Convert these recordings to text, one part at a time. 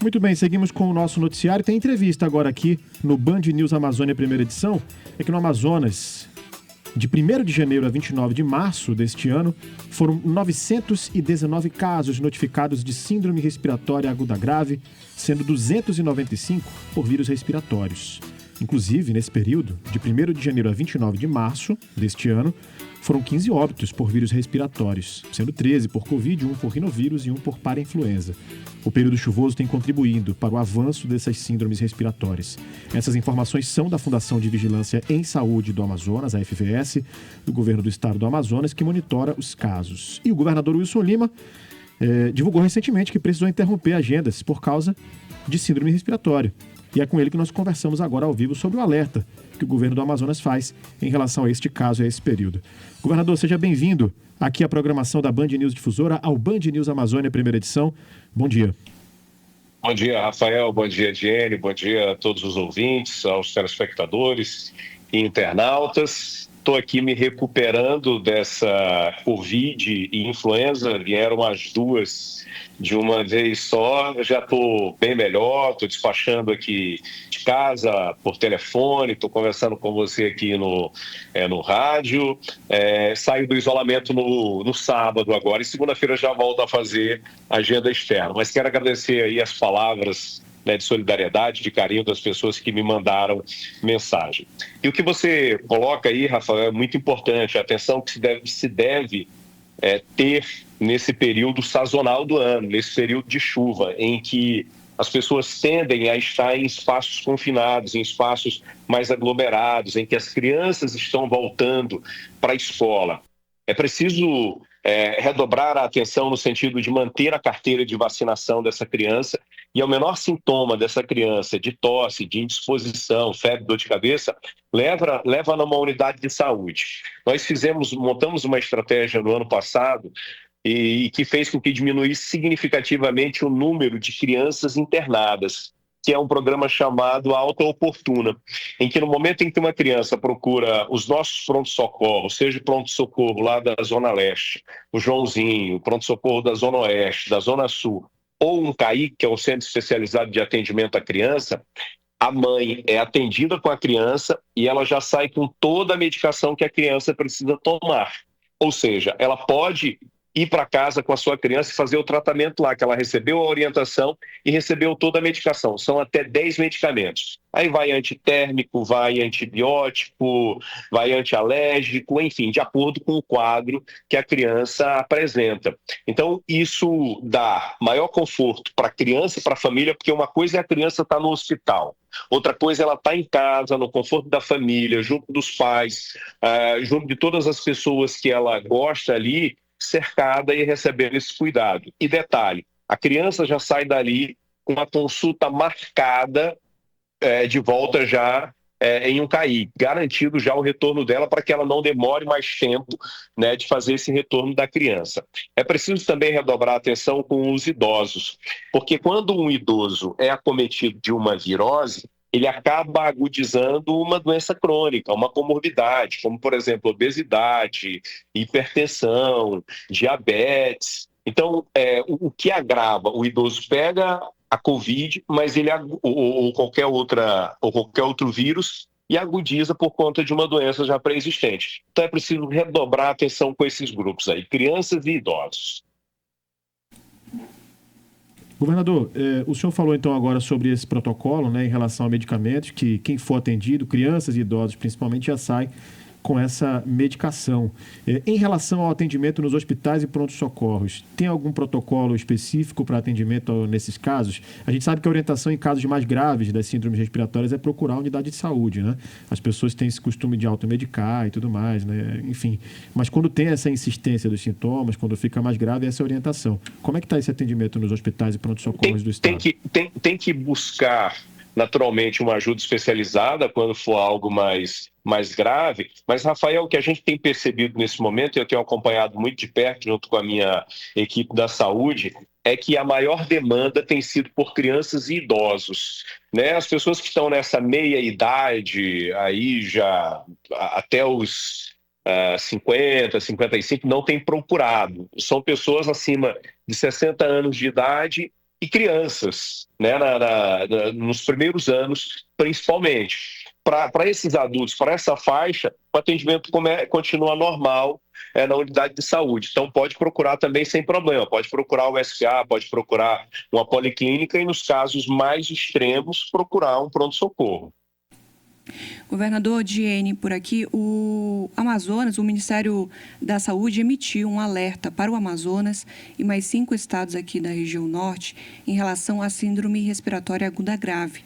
Muito bem, seguimos com o nosso noticiário. Tem entrevista agora aqui no Band News Amazônia, primeira edição. É que no Amazonas, de 1º de janeiro a 29 de março deste ano, foram 919 casos notificados de síndrome respiratória aguda grave, sendo 295 por vírus respiratórios. Inclusive, nesse período, de 1º de janeiro a 29 de março deste ano, foram 15 óbitos por vírus respiratórios, sendo 13 por Covid, 1 por rinovírus e 1 por parainfluenza. O período chuvoso tem contribuído para o avanço dessas síndromes respiratórias. Essas informações são da Fundação de Vigilância em Saúde do Amazonas, a FVS, do Governo do Estado do Amazonas, que monitora os casos. E o governador Wilson Lima divulgou recentemente que precisou interromper agendas por causa de síndrome respiratória. E é com ele que nós conversamos agora ao vivo sobre o alerta que o governo do Amazonas faz em relação a este caso e a esse período. Governador, seja bem-vindo aqui à programação da Band News Difusora, ao Band News Amazônia, primeira edição. Bom dia. Bom dia, Rafael. Bom dia, Diene. Bom dia a todos os ouvintes, aos telespectadores e internautas. Estou aqui me recuperando dessa Covid e influenza. Vieram as duas de uma vez só. Já estou bem melhor, estou despachando aqui de casa, por telefone, estou conversando com você aqui no rádio. Saio do isolamento no sábado agora e segunda-feira já volto a fazer agenda externa. Mas quero agradecer aí as palavras de solidariedade, de carinho das pessoas que me mandaram mensagem. E o que você coloca aí, Rafael, é muito importante. A atenção que se deve ter nesse período sazonal do ano, nesse período de chuva, em que as pessoas tendem a estar em espaços confinados, em espaços mais aglomerados, em que as crianças estão voltando para a escola. É preciso redobrar a atenção no sentido de manter a carteira de vacinação dessa criança e ao menor sintoma dessa criança de tosse, de indisposição, febre, dor de cabeça, leva numa unidade de saúde. Nós montamos uma estratégia no ano passado e que fez com que diminuísse significativamente o número de crianças internadas, que é um programa chamado Alta Oportuna, em que no momento em que uma criança procura os nossos pronto-socorro, seja o pronto-socorro lá da Zona Leste, o Joãozinho, o pronto-socorro da Zona Oeste, da Zona Sul, ou um CAI, que é o Centro Especializado de Atendimento à Criança, a mãe é atendida com a criança e ela já sai com toda a medicação que a criança precisa tomar. Ou seja, ela pode ir para casa com a sua criança e fazer o tratamento lá, que ela recebeu a orientação e recebeu toda a medicação. São até 10 medicamentos. Aí vai antitérmico, vai antibiótico, vai antialérgico, enfim, de acordo com o quadro que a criança apresenta. Então, isso dá maior conforto para a criança e para a família, porque uma coisa é a criança estar no hospital, outra coisa é ela estar em casa, no conforto da família, junto dos pais, junto de todas as pessoas que ela gosta ali, cercada e recebendo esse cuidado. E detalhe, a criança já sai dali com a consulta marcada de volta já em um CAI, garantido já o retorno dela para que ela não demore mais tempo de fazer esse retorno da criança. É preciso também redobrar a atenção com os idosos, porque quando um idoso é acometido de uma virose, ele acaba agudizando uma doença crônica, uma comorbidade, como, por exemplo, obesidade, hipertensão, diabetes. Então, o que agrava? O idoso pega a Covid, mas ele ou qualquer outro vírus e agudiza por conta de uma doença já pré-existente. Então, é preciso redobrar a atenção com esses grupos aí, crianças e idosos. Governador, o senhor falou então agora sobre esse protocolo, em relação a medicamentos, que quem for atendido, crianças e idosos principalmente, já sai com essa medicação. Em relação ao atendimento nos hospitais e pronto-socorros, tem algum protocolo específico para atendimento nesses casos? A gente sabe que a orientação em casos mais graves das síndromes respiratórias é procurar a unidade de saúde, né? As pessoas têm esse costume de automedicar e tudo mais, né? Enfim, mas quando tem essa insistência dos sintomas, quando fica mais grave, essa orientação. Como é que está esse atendimento nos hospitais e pronto-socorros do Estado? Tem que buscar naturalmente uma ajuda especializada quando for algo mais grave, mas, Rafael, o que a gente tem percebido nesse momento, e eu tenho acompanhado muito de perto junto com a minha equipe da saúde, é que a maior demanda tem sido por crianças e idosos, né? As pessoas que estão nessa meia idade, aí já até os 50, 55, não têm procurado. São pessoas acima de 60 anos de idade e crianças, né, nos primeiros anos, principalmente. Para esses adultos, para essa faixa, o atendimento continua normal na unidade de saúde. Então, pode procurar também sem problema. Pode procurar o SPA, pode procurar uma policlínica e, nos casos mais extremos, procurar um pronto-socorro. Governador Diene, por aqui, o Amazonas, o Ministério da Saúde emitiu um alerta para o Amazonas e mais 5 estados aqui da região norte em relação à síndrome respiratória aguda grave,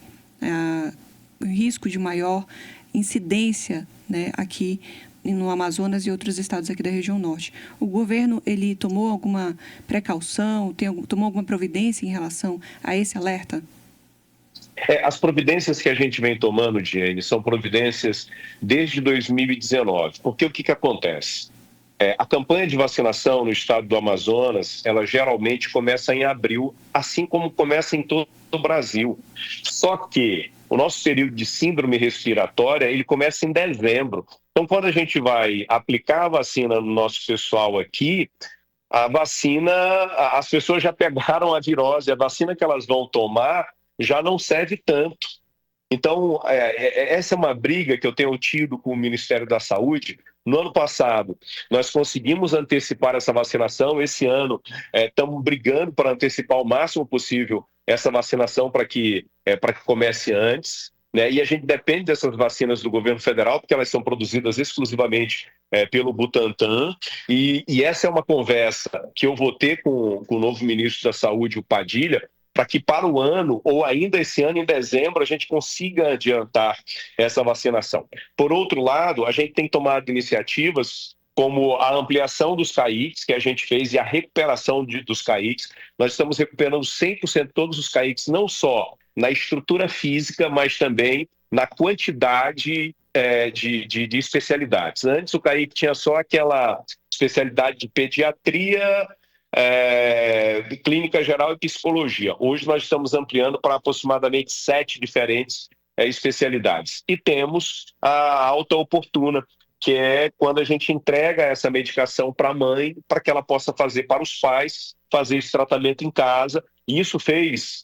o risco de maior incidência, né, aqui no Amazonas e outros estados aqui da região norte. O governo, ele tomou alguma precaução, tomou alguma providência em relação a esse alerta? As providências que a gente vem tomando, Diene, são providências desde 2019. Porque o que acontece? A campanha de vacinação no estado do Amazonas, ela geralmente começa em abril, assim como começa em todo o Brasil. Só que o nosso período de síndrome respiratória, ele começa em dezembro. Então, quando a gente vai aplicar a vacina no nosso pessoal aqui, a vacina, as pessoas já pegaram a virose, a vacina que elas vão tomar já não serve tanto. Então, essa é uma briga que eu tenho tido com o Ministério da Saúde. No ano passado, nós conseguimos antecipar essa vacinação. Esse ano, estamos brigando para antecipar o máximo possível essa vacinação para que comece antes, né? E a gente depende dessas vacinas do governo federal, porque elas são produzidas exclusivamente pelo Butantan. E essa é uma conversa que eu vou ter com o novo ministro da Saúde, o Padilha, para que para o ano, ou ainda esse ano, em dezembro, a gente consiga adiantar essa vacinação. Por outro lado, a gente tem tomado iniciativas como a ampliação dos CAICs, que a gente fez, e a recuperação dos CAICs. Nós estamos recuperando 100% todos os CAICs, não só na estrutura física, mas também na quantidade de especialidades. Antes, o CAIC tinha só aquela especialidade de pediatria, clínica geral e psicologia. Hoje nós estamos ampliando para aproximadamente 7 diferentes especialidades. E temos a alta oportuna, que é quando a gente entrega essa medicação para a mãe, para que ela possa fazer para os pais, fazer esse tratamento em casa. E isso fez,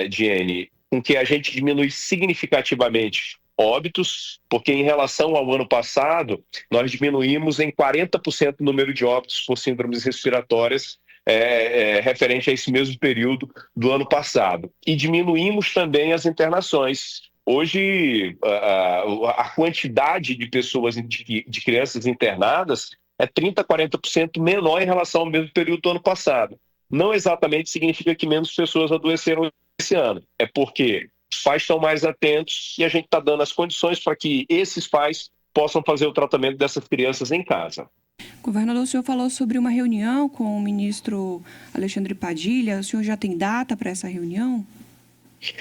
Diene, com que a gente diminui significativamente óbitos, porque em relação ao ano passado, nós diminuímos em 40% o número de óbitos por síndromes respiratórias referente a esse mesmo período do ano passado. E diminuímos também as internações. Hoje, a quantidade de pessoas, de crianças internadas é 30%, 40% menor em relação ao mesmo período do ano passado. Não exatamente significa que menos pessoas adoeceram esse ano, é porque os pais estão mais atentos e a gente está dando as condições para que esses pais possam fazer o tratamento dessas crianças em casa. Governador, o senhor falou sobre uma reunião com o ministro Alexandre Padilha. O senhor já tem data para essa reunião?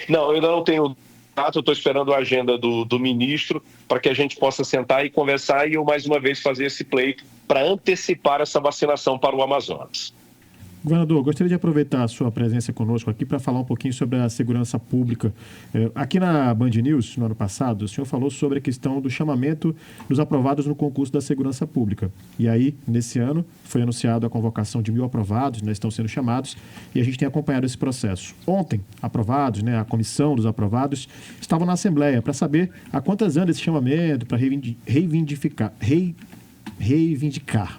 Não, eu ainda não tenho data. Eu estou esperando a agenda do ministro para que a gente possa sentar e conversar e eu, mais uma vez, fazer esse pleito para antecipar essa vacinação para o Amazonas. Governador, gostaria de aproveitar a sua presença conosco aqui para falar um pouquinho sobre a segurança pública. Aqui na Band News, no ano passado, o senhor falou sobre a questão do chamamento dos aprovados no concurso da segurança pública. E aí, nesse ano, foi anunciado a convocação de 1.000 aprovados, né, estão sendo chamados, e a gente tem acompanhado esse processo. Ontem, aprovados, né, a comissão dos aprovados, estavam na Assembleia para saber a quantas anda esse chamamento, para reivindicar.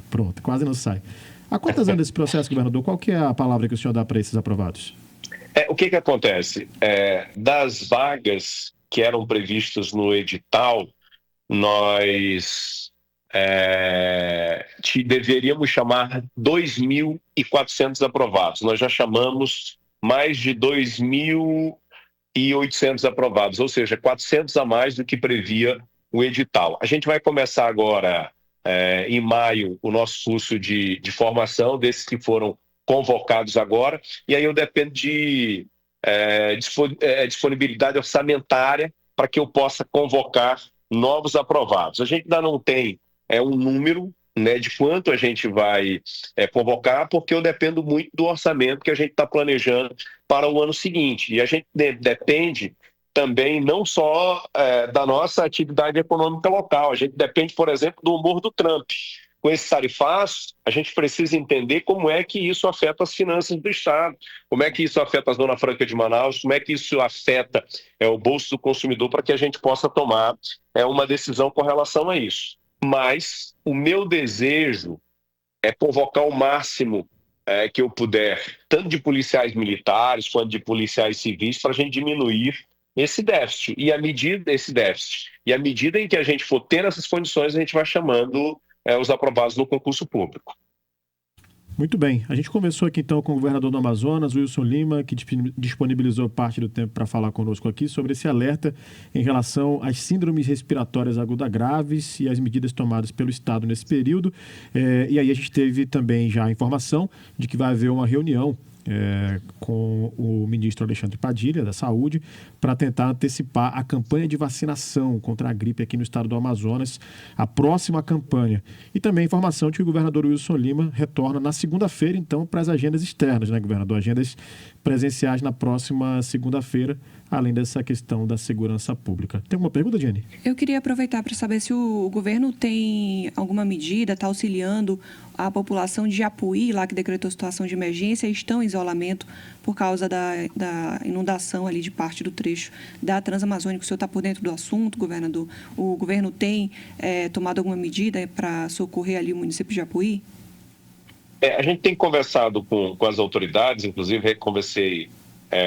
Pronto, quase não sai. Há quantas anos esse processo, governador? Qual que é a palavra que o senhor dá para esses aprovados? O que acontece? Das vagas que eram previstas no edital, nós deveríamos chamar 2.400 aprovados. Nós já chamamos mais de 2.800 aprovados, ou seja, 400 a mais do que previa o edital. A gente vai começar agora, em maio, o nosso curso de formação desses que foram convocados agora, e aí eu dependo de disponibilidade orçamentária para que eu possa convocar novos aprovados. A gente ainda não tem um número, né, de quanto a gente vai convocar, porque eu dependo muito do orçamento que a gente está planejando para o ano seguinte. E a gente depende também não só da nossa atividade econômica local. A gente depende, por exemplo, do humor do Trump. com esse tarifaço, a gente precisa entender como é que isso afeta as finanças do Estado, como é que isso afeta a Zona Franca de Manaus, como é que isso afeta o bolso do consumidor, para que a gente possa tomar uma decisão com relação a isso. Mas o meu desejo é convocar o máximo que eu puder, tanto de policiais militares quanto de policiais civis, para a gente diminuir esse déficit. E à medida em que a gente for tendo essas condições, a gente vai chamando os aprovados no concurso público. Muito bem. A gente conversou aqui então com o governador do Amazonas, Wilson Lima, que disponibilizou parte do tempo para falar conosco aqui sobre esse alerta em relação às síndromes respiratórias agudas graves e as medidas tomadas pelo Estado nesse período. E aí a gente teve também já a informação de que vai haver uma reunião com o ministro Alexandre Padilha, da Saúde, para tentar antecipar a campanha de vacinação contra a gripe aqui no estado do Amazonas, a próxima campanha. E também a informação de que o governador Wilson Lima retorna na segunda-feira, então, para as agendas externas, né, governador? Agendas presenciais na próxima segunda-feira, além dessa questão da segurança pública. Tem alguma pergunta, Jenny? Eu queria aproveitar para saber se o governo tem alguma medida, está auxiliando a população de Apuí, lá que decretou situação de emergência, e estão em isolamento por causa da inundação ali de parte do trecho da Transamazônica. O senhor está por dentro do assunto, governador? O governo tem tomado alguma medida para socorrer ali o município de Apuí? A gente tem conversado com as autoridades, inclusive conversei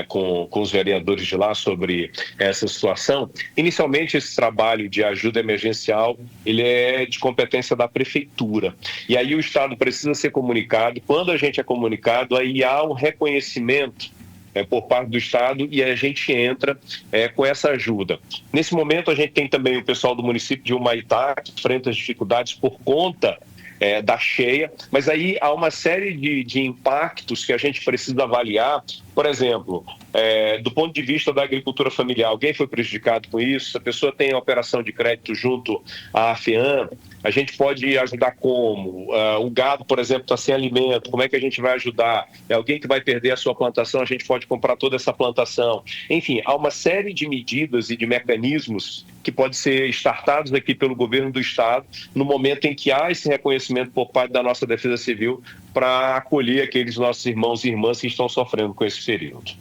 com os vereadores de lá sobre essa situação. Inicialmente, esse trabalho de ajuda emergencial, ele é de competência da prefeitura. E aí o Estado precisa ser comunicado. Quando a gente é comunicado, aí há um reconhecimento por parte do Estado e a gente entra com essa ajuda. Nesse momento, a gente tem também o pessoal do município de Humaitá, que enfrenta as dificuldades por conta da cheia, mas aí há uma série de impactos que a gente precisa avaliar. Por exemplo, do ponto de vista da agricultura familiar, alguém foi prejudicado com isso? Se a pessoa tem a operação de crédito junto à FEAM, a gente pode ajudar como? O gado, por exemplo, está sem alimento, como é que a gente vai ajudar? Alguém que vai perder a sua plantação, a gente pode comprar toda essa plantação. Enfim, há uma série de medidas e de mecanismos que podem ser startados aqui pelo governo do Estado no momento em que há esse reconhecimento por parte da nossa Defesa Civil para acolher aqueles nossos irmãos e irmãs que estão sofrendo com esse período.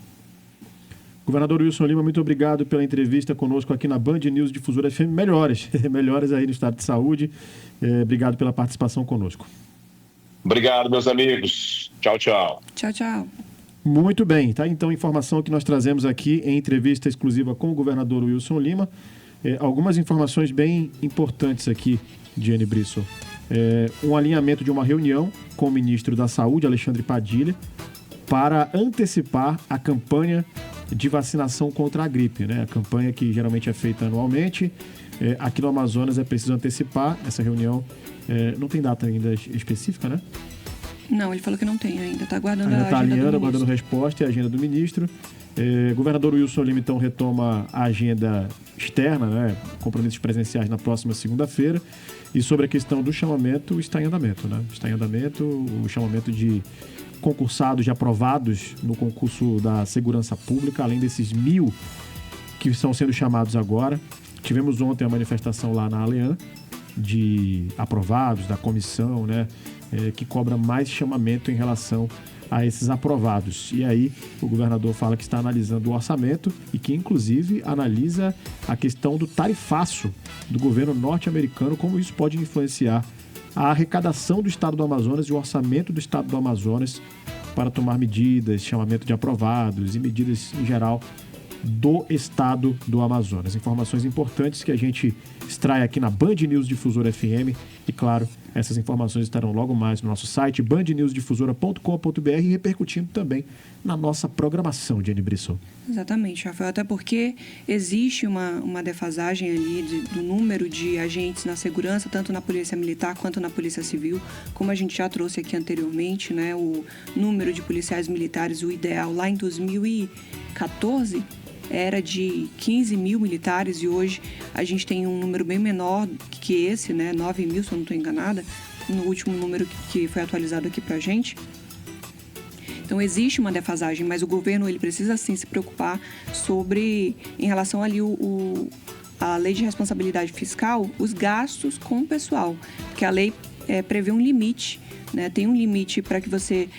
Governador Wilson Lima, muito obrigado pela entrevista conosco aqui na Band News Difusora FM. Melhores aí no estado de saúde. Obrigado pela participação conosco. Obrigado, meus amigos. Tchau, tchau. Tchau, tchau. Muito bem, tá? Então, informação que nós trazemos aqui em entrevista exclusiva com o governador Wilson Lima. Algumas informações bem importantes aqui, Jenny Brissot. Um alinhamento de uma reunião com o ministro da Saúde, Alexandre Padilha, para antecipar a campanha de vacinação contra a gripe, né? A campanha que geralmente é feita anualmente. Aqui no Amazonas é preciso antecipar essa reunião. Não tem data ainda específica, né? Não, ele falou que não tem ainda. Está aguardando a agenda tá alinhando, do ministro. aguardando resposta e a agenda do ministro. Governador Wilson Lima, então, retoma a agenda externa, né? Compromissos presenciais na próxima segunda-feira. E sobre a questão do chamamento, está em andamento, né? Está em andamento o chamamento de concursados, de aprovados no concurso da Segurança Pública, além desses 1.000 que estão sendo chamados agora. Tivemos ontem a manifestação lá na Alean de aprovados, da comissão, né? Que cobra mais chamamento em relação a esses aprovados. E aí o governador fala que está analisando o orçamento e que inclusive analisa a questão do tarifaço do governo norte-americano, como isso pode influenciar a arrecadação do estado do Amazonas e o orçamento do estado do Amazonas para tomar medidas, chamamento de aprovados e medidas em geral do estado do Amazonas. Informações importantes que a gente extrai aqui na Band News Difusora FM e, claro, essas informações estarão logo mais no nosso site bandnewsdifusora.com.br e repercutindo também na nossa programação, Jenny Brissot. Exatamente, Rafael, até porque existe uma defasagem ali do número de agentes na segurança, tanto na Polícia Militar quanto na Polícia Civil, como a gente já trouxe aqui anteriormente, né? O número de policiais militares, o ideal lá em 2014 era de 15 mil militares e hoje a gente tem um número bem menor que esse, né? 9 mil, se eu não estou enganada, no último número que foi atualizado aqui para a gente. Então, existe uma defasagem, mas o governo ele precisa, sim, se preocupar em relação ali a lei de responsabilidade fiscal, os gastos com o pessoal. Porque a lei prevê um limite, né? Tem um limite para que você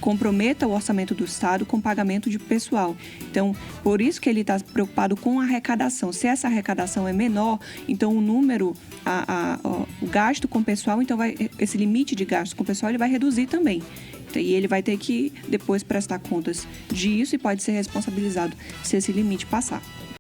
comprometa o orçamento do Estado com pagamento de pessoal. Então, por isso que ele está preocupado com a arrecadação. Se essa arrecadação é menor, então o número, o gasto com pessoal, então esse limite de gasto com pessoal ele vai reduzir também. E ele vai ter que depois prestar contas disso e pode ser responsabilizado se esse limite passar.